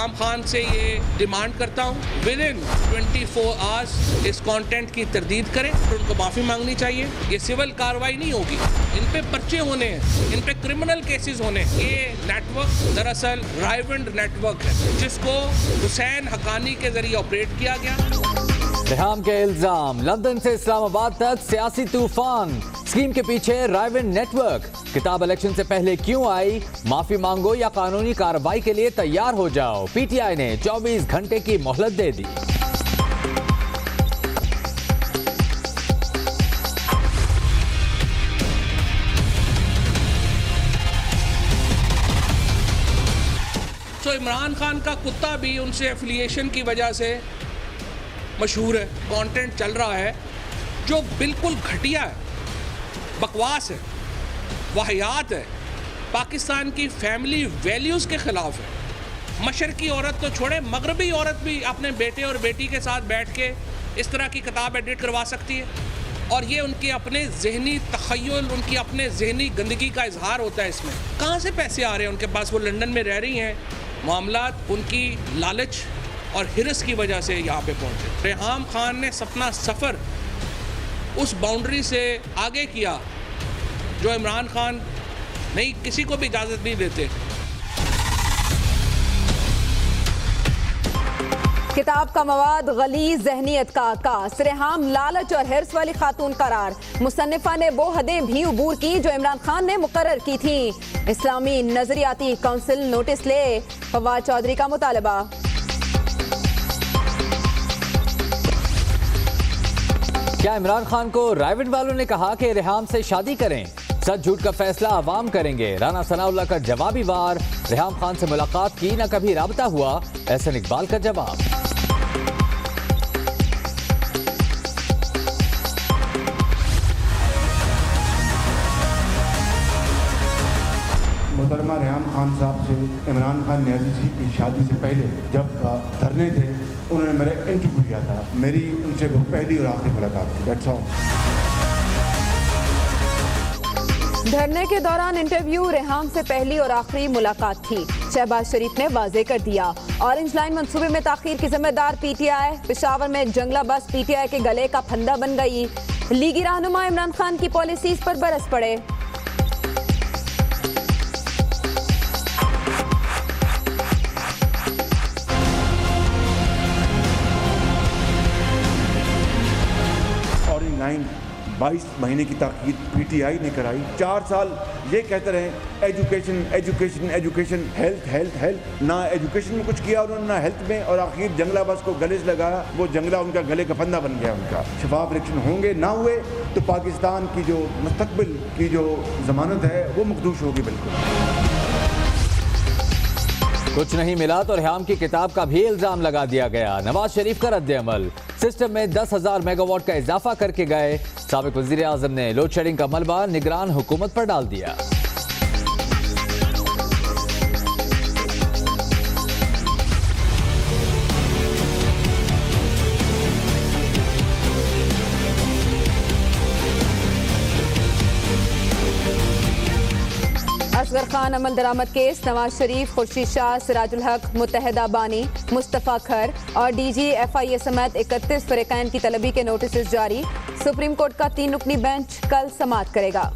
रेहाम खान से ये डिमांड करता हूँ विद इन 24 आवर्स इस कंटेंट की तरदीद करें और उनको माफ़ी मांगनी चाहिए। ये सिविल कार्रवाई नहीं होगी, इन पे पर्चे होने हैं, इन पे क्रिमिनल केसेस होने हैं। ये नेटवर्क दरअसल राइवंड नेटवर्क है जिसको हुसैन हकानी के जरिए ऑपरेट किया गया। रेहाम के इल्जाम, लंदन से इस्लामाबाद तक सियासी तूफान, स्कीम के पीछे राइवंड नेटवर्क। किताब इलेक्शन से पहले क्यों आई, माफी मांगो या कानूनी कार्रवाई के लिए तैयार हो जाओ। पीटीआई ने 24 घंटे की मोहलत दे दी। तो इमरान खान का कुत्ता भी उनसे एफिलिएशन की वजह से मशहूर है। कंटेंट चल रहा है जो बिल्कुल घटिया है, बकवास है, वाहियात है, पाकिस्तान की फैमिली वैल्यूज़ के ख़िलाफ़ है। मशरकी औरत तो छोड़े, मगरबी औरत भी अपने बेटे और बेटी के साथ बैठ के इस तरह की किताब एडिट करवा सकती है और ये उनके अपने जहनी तख़य्युल, उनकी अपने जहनी गंदगी का इजहार होता है। इसमें कहाँ से पैसे आ रहे हैं उनके पास? वो लंदन में रह रही हैं, मामलात उनकी लालच और हिरस की वजह से यहाँ पे पहुँचे। रेहाम खान ने अपना सफ़र उस बाउंड्री से आगे किया जो इमरान खान नहीं, किसी को भी इजाज़त नहीं देते। किताब का मवाद गलीज़ ज़हनियत का आकाश, रेहाम लालच और हिर्स वाली खातून करार। मुसन्निफा ने वो हदें भी उबूर की जो इमरान खान ने मुकर्रर की थी। इस्लामी नजरियाती काउंसिल नोटिस ले, फवाद चौधरी का मुतालबा। क्या इमरान खान को राइवंड वालों ने कहा कि रेहाम से शादी करें? सच झूठ का फैसला अवाम करेंगे। राना सनाउल्लाह का जवाबी वार, रेहाम खान से मुलाकात की, न कभी राबता हुआ। एहसन इकबाल का जवाब। मोहतरमा रेहाम खान साहब से इमरान खान न्याजी जी की शादी से पहले जब धरने थे, उन्होंने मेरा इंटरव्यू किया था। मेरी उनसे वो पहली और आखिरी मुलाकात थी। That's all. धरने के दौरान इंटरव्यू रेहाम से पहली और आखिरी मुलाकात थी, शहबाज शरीफ ने वाजे कर दिया। ऑरेंज लाइन मंसूबे में ताखीर की जिम्मेदार पीटीआई। पेशावर में एक जंगला बस पीटीआई के गले का फंदा बन गई। लीगी रहनुमा इमरान खान की पॉलिसीज पर बरस पड़े। ऑरेंज लाइन 22 महीने की ताकीद पीटीआई ने कराई। 4 साल ये कहते रहे education education education, health health health. ना एजुकेशन में कुछ किया उन्होंने, ना हेल्थ में, और आखिर जंगला बस को गले से लगाया। वो जंगला उनका गले का फंदा बन गया। उनका शफाफ इलेक्शन होंगे, ना हुए तो पाकिस्तान की जो मुस्तकबिल की जो जमानत है वो मखदूश होगी। बिल्कुल कुछ नहीं मिला तो रेहाम की किताब का भी इल्जाम लगा दिया गया। नवाज शरीफ का रद्द अमल, सिस्टम में 10,000 मेगावाट का इजाफा करके गए। साबिक वजीर आजम ने लोड शेडिंग का मलबा निगरान हुकूमत पर डाल दिया। असगर खान अमल दरामद केस, नवाज शरीफ, खुर्शीद शाह, सिराजुल हक, मुत्तहिदा बानी, मुस्तफ़ा खर और डीजी FIA समेत 31 फरीकैन की तलबी के नोटिस जारी। सुप्रीम कोर्ट का 3 रुकनी बेंच कल समाअत करेगा।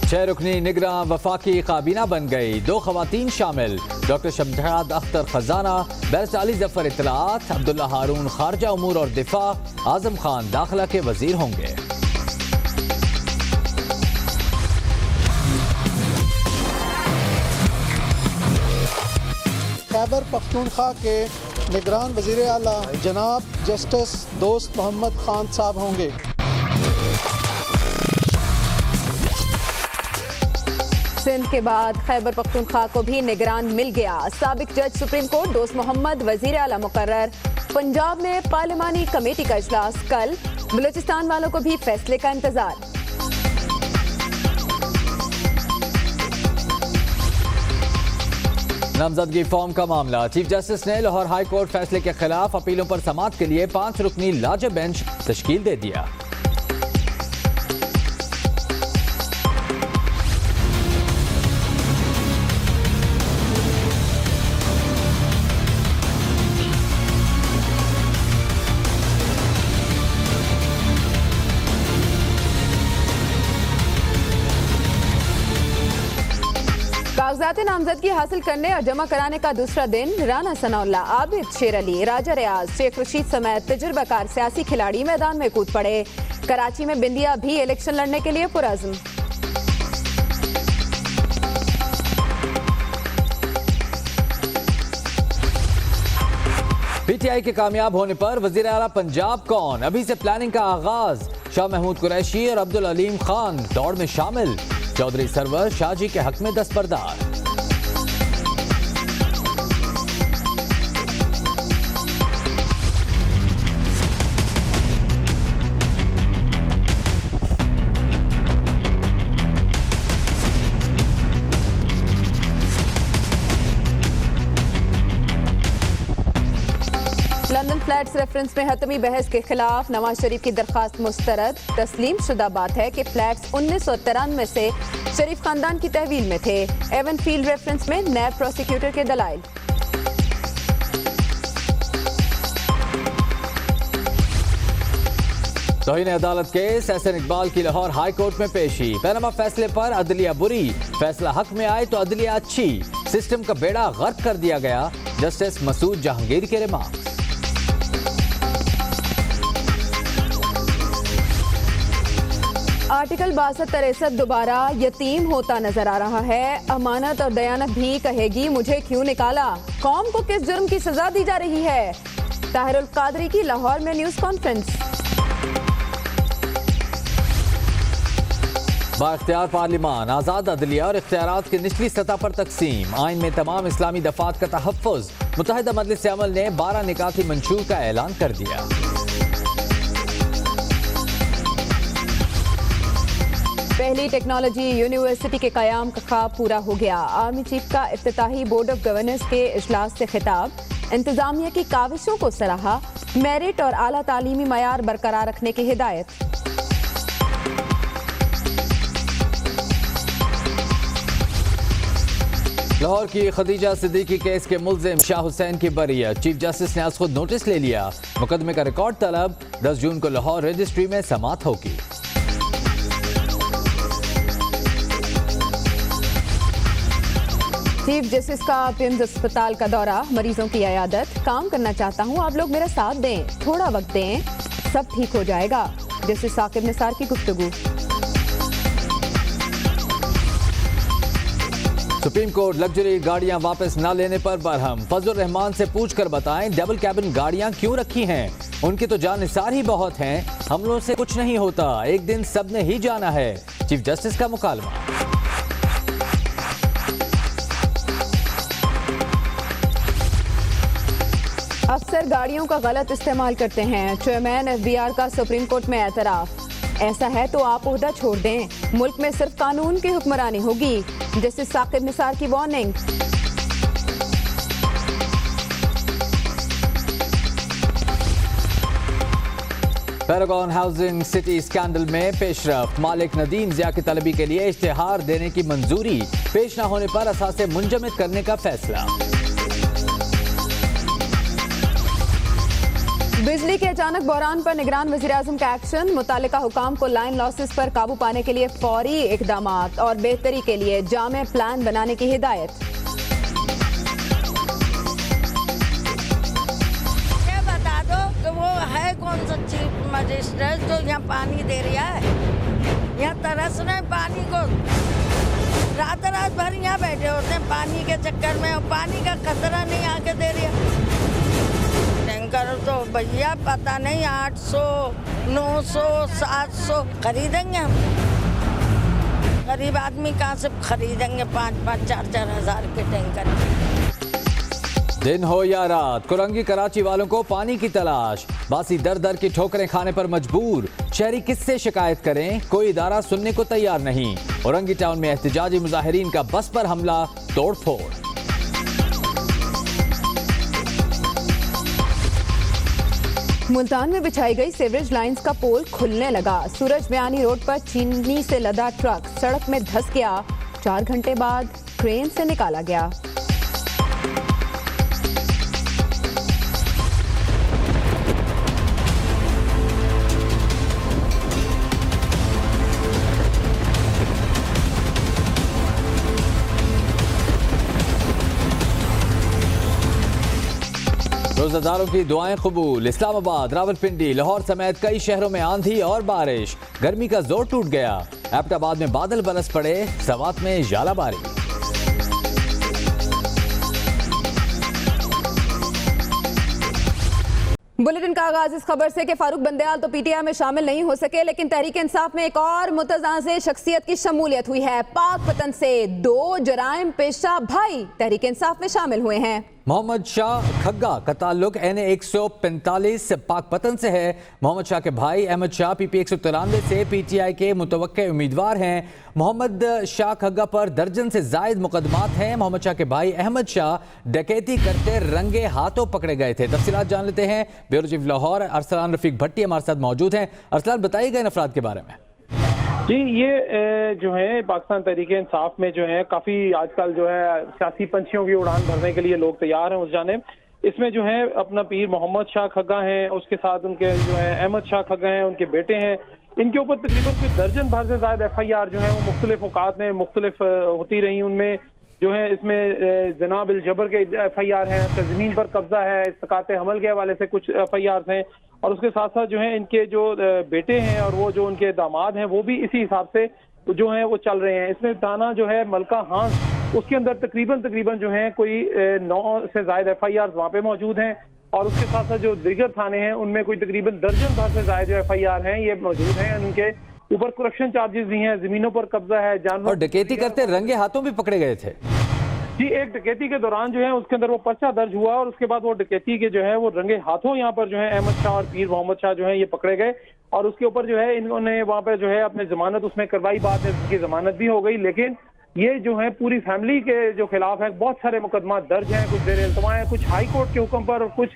छह रुकनी निगरान वफाकी काबीना बन गई। 2 खवातीन शामिल, डॉक्टर शमशाद अख्तर खजाना, बैरिस्टर अली जफर इत्तलात, अब्दुल्ला हारून खारजा उमूर और दिफा, आजम खान दाखिला के वजीर होंगे। खैबर पख्तूनख्वा के निगरान वजीर आला जनाब जस्टिस दोस्त मोहम्मद खान साहब होंगे। सिंध के बाद खैबर पख्तूनख्वा को भी निगरान मिल गया। साबिक जज सुप्रीम कोर्ट दोस्त मोहम्मद वजीर आला मुकर्रर। पंजाब में पार्लिमानी कमेटी का इजलास कल, बलूचिस्तान वालों को भी फैसले का इंतजार। नामजदगी फॉर्म का मामला, चीफ जस्टिस ने लाहौर हाई कोर्ट फैसले के खिलाफ अपीलों पर समाअत के लिए 5 रुकनी लार्जर बेंच तश्कील दे दिया। कागजात नामजदगी हासिल करने और जमा कराने का दूसरा दिन राना सनाउल्लाह, आबिद शेर अली, राजा रियाज, शेख रशीद समेत तजुर्बाकार सियासी खिलाड़ी मैदान में कूद पड़े। कराची में बिंदिया भी इलेक्शन लड़ने के लिए पुरअज़्म। पीटीआई के कामयाब होने पर वजीर आला पंजाब कौन, अभी से प्लानिंग का आगाज। शाह महमूद कुरैशी और अब्दुल अलीम खान दौड़ में शामिल। चौधरी सरवर शाहजी के हक में दस्तबरदार। लंदन फ्लैट्स रेफरेंस में हतमी बहस के खिलाफ नवाज शरीफ की दरखास्त मुस्तरद। तस्लीम शुदा बात है कि फ्लैट्स 1993 से शरीफ खानदान की तहवील में थे। एवन फील्ड रेफरेंस में नैब प्रोसिक्यूटर के दलाइल। तौहीन अदालत केस, एहसन इकबाल की लाहौर हाई कोर्ट में पेशी। पैनामा फैसले पर अदलिया बुरी, फैसला हक में आए तो अदलिया अच्छी। सिस्टम का बेड़ा गर्क कर दिया गया। जस्टिस मसूद जहांगीर के रिमार्क्स। आर्टिकल 62-63 दोबारा यतीम होता नजर आ रहा है। अमानत और दयानत भी कहेगी मुझे क्यों निकाला। कौम को किस जुर्म की सजा दी जा रही है। ताहिरुल कादरी की लाहौर में न्यूज कॉन्फ्रेंस। बाख्तियार पार्लिमान, आज़ाद अदलिया और इख्तियारात की निचली सतह पर तकसीम। आइन में तमाम इस्लामी दफात का तहफ़्फ़ुज़। मुत्तहिदा मजलिस अमल ने 12 निकाती मंशूर का ऐलान कर दिया। पहली टेक्नोलॉजी यूनिवर्सिटी के क़याम का ख्वाब पूरा हो गया। आर्मी चीफ का इफ्तिताही बोर्ड ऑफ गवर्नर्स के इजलास से खिताब। इंतजामिया की काविशों को सराहा। मेरिट और आला तालीमी मयार बरकरार रखने की हिदायत। लाहौर की खदीजा सिद्दीकी केस के मुल्जिम शाह हुसैन की बरियत। चीफ जस्टिस ने आज खुद नोटिस ले लिया। मुकदमे का रिकॉर्ड तलब। 10 जून को लाहौर रजिस्ट्री में समाअत होगी। चीफ जस्टिस का पिम्स अस्पताल का दौरा। मरीजों की अयादत। काम करना चाहता हूं, आप लोग मेरा साथ दें, थोड़ा वक्त दें, सब ठीक हो जाएगा। जस्टिस साकिब निसार की गुफ्तगू। सुप्रीम कोर्ट लग्जरी गाड़ियां वापस न लेने पर बरहम। फजल रहमान से पूछकर बताएं डबल कैबिन गाड़ियां क्यों रखी हैं। उनकी तो जानिसार ही बहुत हैं। हम लोगों से कुछ नहीं होता, एक दिन सबने ही जाना है। चीफ जस्टिस का मुकालमा। अफसर गाड़ियों का गलत इस्तेमाल करते हैं। चेयरमैन एफबीआर का सुप्रीम कोर्ट में एतराफ। ऐसा है तो आप ओहदा छोड़ दें, मुल्क में सिर्फ कानून की हुक्मरानी होगी। जस्टिस साकिब निसार की warning. Paragon housing city scandal में पेशरफ्त। मालिक नदीम जिया की तलबी के लिए इश्तिहार देने की मंजूरी। पेश न होने पर असासे मुंजमद करने का फैसला। बिजली के अचानक बहरान पर निगरान वज़ीर-ए-आज़म का एक्शन। मुतालिका हुकाम को लाइन लॉसेस पर काबू पाने के लिए फौरी इकदामात और बेहतरी के लिए जामे प्लान बनाने की हिदायत। ये बता दो कि वो है कौन सा चीफ मजिस्ट्रेट जो यहाँ पानी दे रहा है। यहाँ तरस रहे पानी को, रात रात भर यहाँ बैठे होते हैं पानी के चक्कर में, और पानी का खतरा नहीं आके दे रहा। टैंकर तो भैया पता नहीं 800, 900, 700 खरीदेंगे हम। गरीब आदमी कहाँ से खरीदेंगे 5-5, 4-4 हज़ार के टैंकर। दिन हो या रात, कुरंगी कराची वालों को पानी की तलाश। बासी दर दर की ठोकरें खाने पर मजबूर। शहरी किससे शिकायत करें, कोई इदारा सुनने को तैयार नहीं। औरंगी टाउन में एहतजाजी मुजाहिरीन का बस पर हमला, तोड़फोड़। मुल्तान में बिछाई गई सीवरेज लाइंस का पोल खुलने लगा। सूरज बयानी रोड पर चीनी से लदा ट्रक सड़क में धंस गया। 4 घंटे बाद क्रेन से निकाला गया। रोजादारों की दुआएं कबूल। इस्लामाबाद, रावलपिंडी, लाहौर समेत कई शहरों में आंधी और बारिश। गर्मी का जोर टूट गया। एबटाबाद में बादल बरस पड़े, सवात में यालाबारी। बुलेटिन का आगाज इस खबर से कि फारूक बंदयाल तो पीटीआई में शामिल नहीं हो सके, लेकिन तहरीक इंसाफ में एक और मुतज़ाज़े शख्सियत की शमूलियत हुई है। पाकपतन से 2 जराइम पेशा भाई तहरीक इंसाफ में शामिल हुए हैं। मोहम्मद शाह खग्गा का ताल्लुक NA 145 पाकपतन से है। मोहम्मद शाह के भाई अहमद शाह PP 193 से PTI के मुतवक्के उम्मीदवार हैं। मोहम्मद शाह खग्गा पर दर्जन से जायद मुकदमात हैं। मोहम्मद शाह के भाई अहमद शाह डकैती करते रंगे हाथों पकड़े गए थे। तफसीलात जान लेते हैं। ब्यूरो चीफ लाहौर अरसलान रफीक भट्टी हमारे साथ मौजूद हैं। अरसलान, बताइए गए अफराद के बारे में। जी, ये जो है पाकिस्तान तहरीक इंसाफ में जो है काफ़ी आजकल जो है सियासी पंछियों की उड़ान भरने के लिए लोग तैयार हैं उस जानिब। इसमें जो है अपना पीर मोहम्मद शाह खग्गा हैं, उसके साथ उनके जो है अहमद शाह खग्गा हैं, उनके बेटे हैं। इनके ऊपर तकरीबन कोई दर्जन भर से ज़्यादा FIR जो है वो मुख्तलिफ औकात में मुख्तलिफ होती रही। उनमें जो है इसमें जना बिल जबर के FIR हैं, ज़मीन पर कब्जा है, इस्तकात हमल के हवाले से कुछ FIR हैं, और उसके साथ साथ जो है इनके जो बेटे हैं और वो जो उनके दामाद हैं वो भी इसी हिसाब से जो है वो चल रहे हैं। इसमें थाना जो है मलका हांस, उसके अंदर तकरीबन जो है कोई 9 से ज़ायद FIR वहाँ पे मौजूद हैं, और उसके साथ साथ जो दीगर थाने हैं उनमें कोई तकरीबन दर्जन भर से ज़ायद जो FIR हैं ये मौजूद हैं। उनके ऊपर करप्शन चार्जेस भी हैं, जमीनों पर कब्जा है, जानवर और डकैती करते रंगे हाथों भी पकड़े गए थे। जी, एक डकैती के दौरान जो है उसके अंदर वो पर्चा दर्ज हुआ, और उसके बाद वो डकैती के जो है वो रंगे हाथों यहाँ पर जो है अहमद शाह और पीर मोहम्मद शाह जो है ये पकड़े गए, और उसके ऊपर जो है इन्होंने वहाँ पर जो है अपने जमानत उसमें करवाई। बाद में उसकी जमानत भी हो गई, लेकिन ये जो है पूरी फैमिली के जो खिलाफ है बहुत सारे मुकदमा दर्ज हैं। कुछ जेर इल्तमा है, कुछ हाई कोर्ट के हुक्म पर और कुछ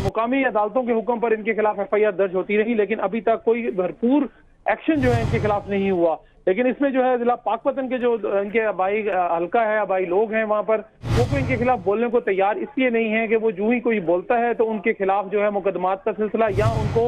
मुकामी अदालतों के हुक्म पर इनके खिलाफ FIR दर्ज होती रही, लेकिन अभी तक कोई भरपूर एक्शन जो है इनके खिलाफ नहीं हुआ। लेकिन इसमें जो है जिला पाकपतन के जो इनके आबाई हल्का है, आबाई लोग हैं वहाँ पर, वो कोई इनके खिलाफ बोलने को तैयार इसलिए नहीं है कि वो जो ही कोई बोलता है तो उनके खिलाफ जो है मुकदमात का सिलसिला या उनको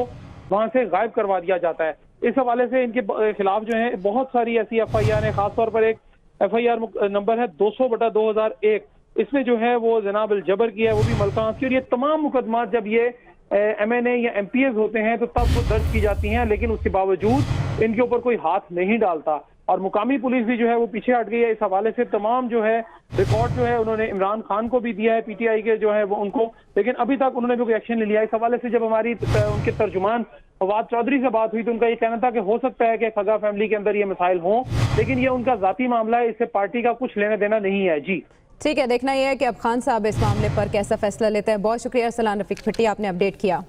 वहाँ से गायब करवा दिया जाता है। इस हवाले से इनके खिलाफ जो है बहुत सारी ऐसी FIR है। खासतौर पर एक FIR नंबर है 200/2001, इसमें जो है वो जनाब जबर की है, वो भी मलका की। और ये तमाम मुकदमात जब ये MNA या MPS होते हैं तो तब वो दर्ज की जाती हैं, लेकिन उसके बावजूद इनके ऊपर कोई हाथ नहीं डालता, और मुकामी पुलिस भी जो है वो पीछे हट गई है। इस हवाले से तमाम जो है रिकॉर्ड जो है उन्होंने इमरान खान को भी दिया है, PTI के जो है वो उनको, लेकिन अभी तक उन्होंने भी कोई एक्शन नहीं लिया। इस हवाले से जब हमारी उनके तर्जुमान फवाद चौधरी से बात हुई तो उनका ये कहना था कि हो सकता है कि खगा फैमिली के अंदर ये मसाइल हों, लेकिन ये उनका जाती मामला है, इससे पार्टी का कुछ लेना देना नहीं है। जी ठीक है, देखना यह है कि अब खान साहब इस मामले पर कैसा फैसला लेते हैं। बहुत शुक्रिया अरसलान रफीक भट्टी, आपने अपडेट किया।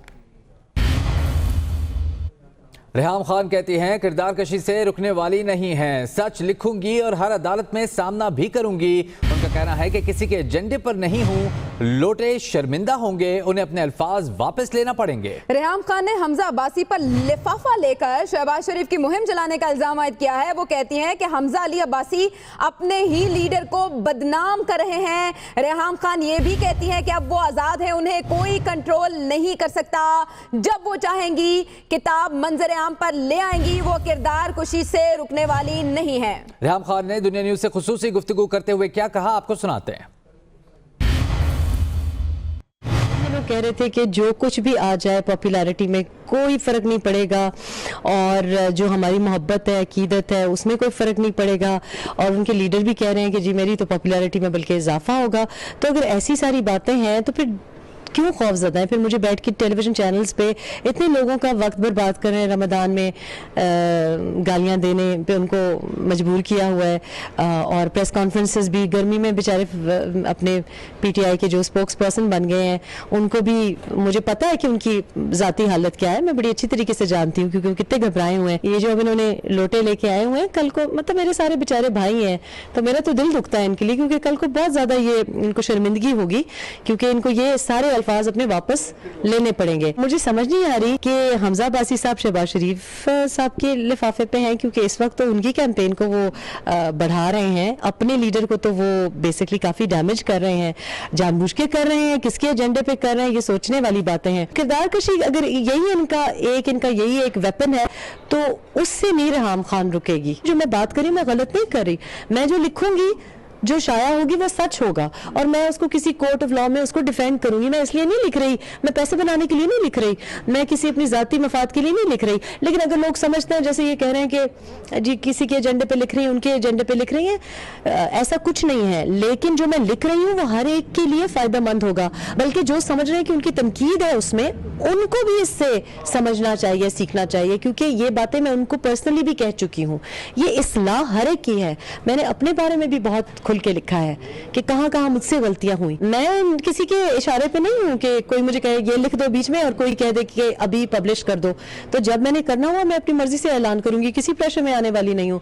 रेहाम खान कहती हैं किरदार कशी से रुकने वाली नहीं हैं, सच लिखूंगी और हर अदालत में सामना भी करूंगी। उनका कहना है कि किसी के एजेंडे पर नहीं हूं, लोटे शर्मिंदा होंगे, उन्हें अपने अल्फाज वापस लेना पड़ेंगे। रेहाम खान ने हमजा अब्बासी पर लिफाफा लेकर शहबाज शरीफ की मुहिम चलाने का इल्जाम आयद किया है। वो कहती हैं कि हमजा अली अब्बासी अपने ही लीडर को बदनाम कर रहे हैं। रेहाम खान ये भी कहती हैं कि अब वो आजाद हैं, उन्हें कोई कंट्रोल नहीं कर सकता। जब वो चाहेंगी किताब मंजर आम पर ले आएंगी, वो किरदार कुशी से रुकने वाली नहीं है। रेहाम खान ने दुनिया न्यूज से खुसूसी गुफ्तगू करते हुए क्या कहा, आपको सुनाते हैं। लोग कह रहे थे कि जो कुछ भी आ जाए पॉपुलैरिटी में कोई फ़र्क नहीं पड़ेगा, और जो हमारी मोहब्बत है, अकीदत है, उसमें कोई फ़र्क नहीं पड़ेगा। और उनके लीडर भी कह रहे हैं कि जी मेरी तो पॉपुलैरिटी में बल्कि इजाफा होगा। तो अगर ऐसी सारी बातें हैं तो फिर क्यों खौफज़दा है? फिर मुझे बैठ के टेलीविज़न चैनल्स पे इतने लोगों का वक्त बर्बाद कर रहे हैं, रमज़ान में गालियां देने पे उनको मजबूर किया हुआ है, और प्रेस कॉन्फ्रेंसेस भी गर्मी में बेचारे अपने PTI के जो स्पोक्स पर्सन बन गए हैं, उनको भी मुझे पता है कि उनकी ज़ाती हालत क्या है, मैं बड़ी अच्छी तरीके से जानती हूँ, क्योंकि वो कितने घबराए हुए हैं। ये जो अब इन्होंने लोटे लेके आए हुए हैं, कल को मतलब मेरे सारे बेचारे भाई हैं, तो मेरा तो दिल दुखता है इनके लिए, क्योंकि कल को बहुत ज़्यादा ये इनको शर्मिंदगी होगी, क्योंकि इनको ये सारे अल्फाज अपने वापस लेने पड़ेंगे। मुझे समझ नहीं आ रही कि हमजा अब्बासी साहब शहबाज शरीफ साहब के लिफाफे पे हैं, क्योंकि इस वक्त तो उनकी कैंपेन को वो बढ़ा रहे हैं, अपने लीडर को तो वो बेसिकली काफी डैमेज कर रहे हैं, जानबूझ के कर रहे हैं, किसके एजेंडे पे कर रहे हैं, ये सोचने वाली बातें हैं। किरदार कशी अगर यही इनका यही एक वेपन है तो उससे नहीं रेहाम खान रुकेगी। जो मैं बात करी मैं गलत नहीं कर रही, मैं जो लिखूंगी जो शाया होगी वो सच होगा और मैं उसको किसी कोर्ट ऑफ लॉ में उसको डिफेंड करूंगी। मैं इसलिए नहीं लिख रही, मैं पैसे बनाने के लिए नहीं लिख रही, मैं किसी अपनी जाती मफाद के लिए नहीं लिख रही। लेकिन अगर लोग समझते हैं जैसे ये कह रहे हैं कि जी किसी के एजेंडे पे लिख रही है, उनके एजेंडे पे लिख रही है, ऐसा कुछ नहीं है। लेकिन जो मैं लिख रही हूँ वो हर एक के लिए फायदेमंद होगा, बल्कि जो समझ रहे हैं कि उनकी तनकीद है उसमें, उनको भी इससे समझना चाहिए, सीखना चाहिए, क्योंकि ये बातें मैं उनको पर्सनली भी कह चुकी हूँ। ये इस्लाह हर एक की है। मैंने अपने बारे में भी बहुत खुल के लिखा है कि कहाँ कहाँ मुझसे गलतियां हुई। मैं किसी के इशारे पे नहीं हूँ कि कोई मुझे कहे ये लिख दो बीच में और कोई कह दे कि अभी पब्लिश कर दो। तो जब मैंने करना हुआ मैं अपनी मर्जी से ऐलान करूंगी, किसी प्रेशर में आने वाली नहीं हूँ।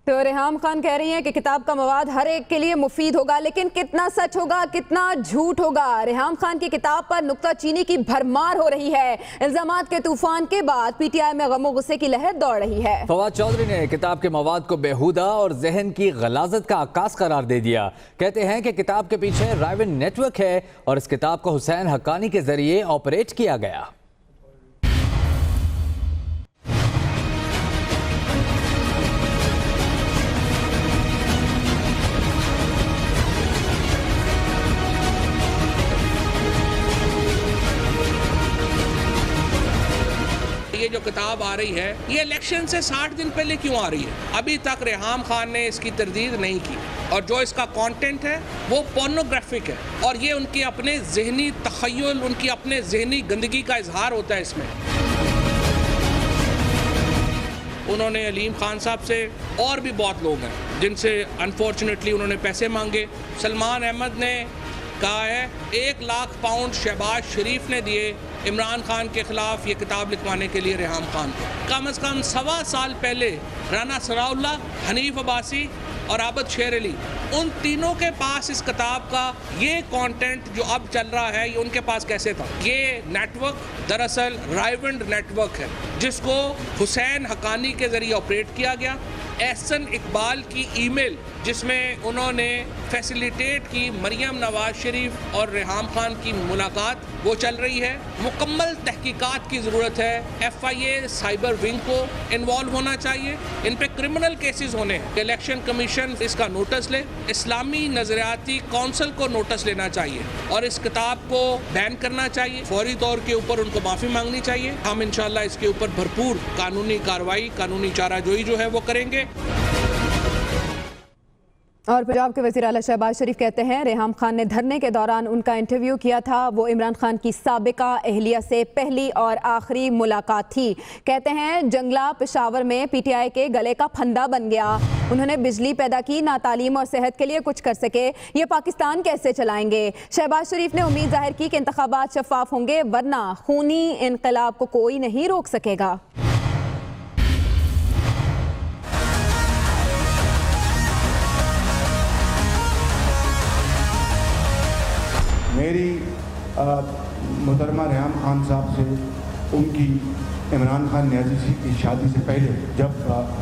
तो रेहाम खान कह रही हैं कि किताब का मवाद हर एक के लिए मुफीद होगा, लेकिन कितना सच होगा, कितना झूठ होगा? रेहाम खान की किताब पर नुक्ताचीनी की भरमार हो रही है। इल्जामात के तूफान के बाद पीटीआई में गमो गुस्से की लहर दौड़ रही है। फवाद चौधरी ने किताब के मवाद को बेहुदा और जहन की गलाजत का अक्कास करार दे दिया। कहते हैं कि किताब के पीछे राइवन नेटवर्क है और इस किताब को हुसैन हक्कानी के जरिए ऑपरेट किया गया। ये जो किताब आ रही है ये इलेक्शन से 60 दिन पहले क्यों आ रही है? अभी तक रेहाम खान ने इसकी तरदीद नहीं की और जो इसका कंटेंट है वो पोर्नोग्राफिक है और ये उनके अपने जहनी तखय्युल, उनकी अपने जहनी गंदगी का इजहार होता है इसमें। उन्होंने अलीम खान साहब से और भी बहुत लोग हैं जिनसे अनफॉर्चुनेटली उन्होंने पैसे मांगे। सलमान अहमद ने कहा है 1 लाख पाउंड शहबाज शरीफ ने दिए इमरान खान के खिलाफ ये किताब लिखवाने के लिए रेहाम खान को। कम से कम 1.25 साल पहले राना सनाउल्लाह, हनीफ अब्बासी और आबद शेर अली, उन तीनों के पास इस किताब का ये कंटेंट जो अब चल रहा है ये उनके पास कैसे था? ये नेटवर्क दरअसल राइवन नेटवर्क है जिसको हुसैन हक्कानी के जरिए ऑपरेट किया गया। एहसन इकबाल की ईमेल जिसमें उन्होंने फैसिलिटेट की मरियम नवाज शरीफ और रेहाम खान की मुलाकात, वो चल रही है। मुकम्मल तहकीकात की ज़रूरत है। FIA साइबर विंग को इन्वॉल्व होना चाहिए। इन पे क्रिमिनल केसेस होने हैं। इलेक्शन कमीशन इसका नोटिस ले, इस्लामी नजरियाती कौंसिल को नोटिस लेना चाहिए और इस किताब को बैन करना चाहिए। फौरी तौर के ऊपर उनको माफ़ी मांगनी चाहिए। हम इंशाल्लाह इसके ऊपर भरपूर कानूनी कार्रवाई, कानूनी चाराजोई जो है वो करेंगे। और पंजाब के वज़ीर आला शहबाज शरीफ कहते हैं रेहाम खान ने धरने के दौरान उनका इंटरव्यू किया था। वो इमरान खान की साबिका अहलिया से पहली और आखिरी मुलाकात थी। कहते हैं जंगला पेशावर में PTI के गले का फंदा बन गया। उन्होंने बिजली पैदा की, ना तालीम और सेहत के लिए कुछ कर सके। ये पाकिस्तान कैसे चलाएंगे? शहबाज शरीफ ने उम्मीद जाहिर की कि इंतखाबात शफाफ होंगे, वरना खूनी इनकलाब को कोई नहीं रोक सकेगा। मेरी मोहतरमा रेहाम खान साहब से उनकी इमरान खान न्याजी की शादी से पहले जब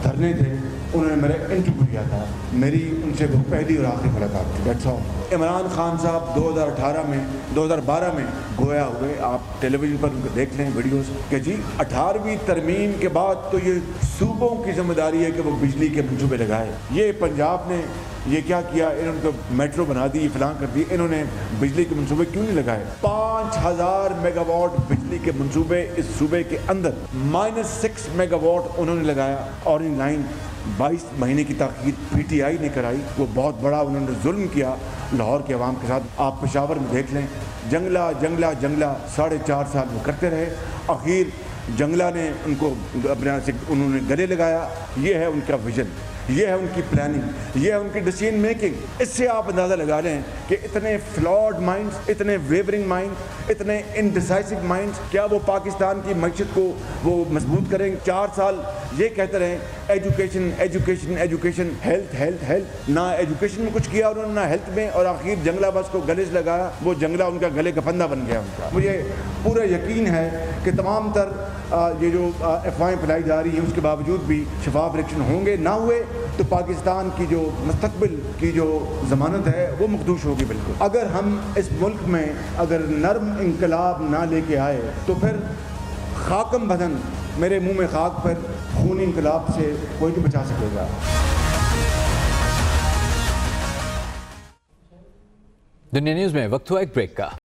धरने थे उन्होंने मेरा इंटरव्यू लिया था। मेरी उनसे वो पहली और आखिरी मुलाकात थी। That's all. इमरान खान साहब 2012 में गोया हुए, आप टेलीविज़न पर उनको देख लें वीडियोस कि जी 18वीं तरमीम के बाद तो ये सूबों की जिम्मेदारी है कि वो बिजली के मंसूबे लगाए। ये पंजाब ने ये क्या किया? इन्होंने तो मेट्रो बना दी, फलां कर दी, इन्होंने बिजली के मंसूबे क्यों नहीं लगाए? 5000 मेगावाट बिजली के मंसूबे इस सूबे के अंदर, -6 मेगावाट उन्होंने लगाया। ऑरेंज लाइन 22 महीने की ताकीद PTI ने कराई। वो बहुत बड़ा उन्होंने जुल्म किया लाहौर के अवाम के साथ। आप पेशावर में देख लें, जंगला जंगला जंगला 4.5 साल वो करते रहे। आखिर जंगला ने उनको अपने से उन्होंने गले लगाया। ये है उनका विजन, ये है उनकी प्लानिंग, ये है उनकी डिसीजन मेकिंग। इससे आप अंदाज़ा लगा लें कि इतने फ्लॉड माइंड्स, इतने वेवरिंग माइंड्स, इतने इनडिसाइसिव माइंड्स, क्या वो पाकिस्तान की मईशत को वो मजबूत करेंगे? 4 साल ये कहते रहे education education education, health health health, ना एजुकेशन में कुछ किया उन्होंने, ना हेल्थ में, और आखिर जंगला बस को गले से लगाया। वो जंगला उनका गले का फंदा बन गया उनका। मुझे पूरा यकीन है कि तमाम तर ये जो अफवाहें फैलाई जा रही है उसके बावजूद भी शफाफ इलेक्शन होंगे। ना हुए तो पाकिस्तान की जो मुस्तकबिल की जो ज़मानत है वो मखदूश होगी बिल्कुल। अगर हम इस मुल्क में अगर नर्म इनकलाब ना लेके आए तो फिर खाकम बदन, मेरे मुंह में खाक पर, खूनी इनकलाब से कोई नहीं बचा सकेगा। दुनिया न्यूज में वक्त हुआ एक ब्रेक का।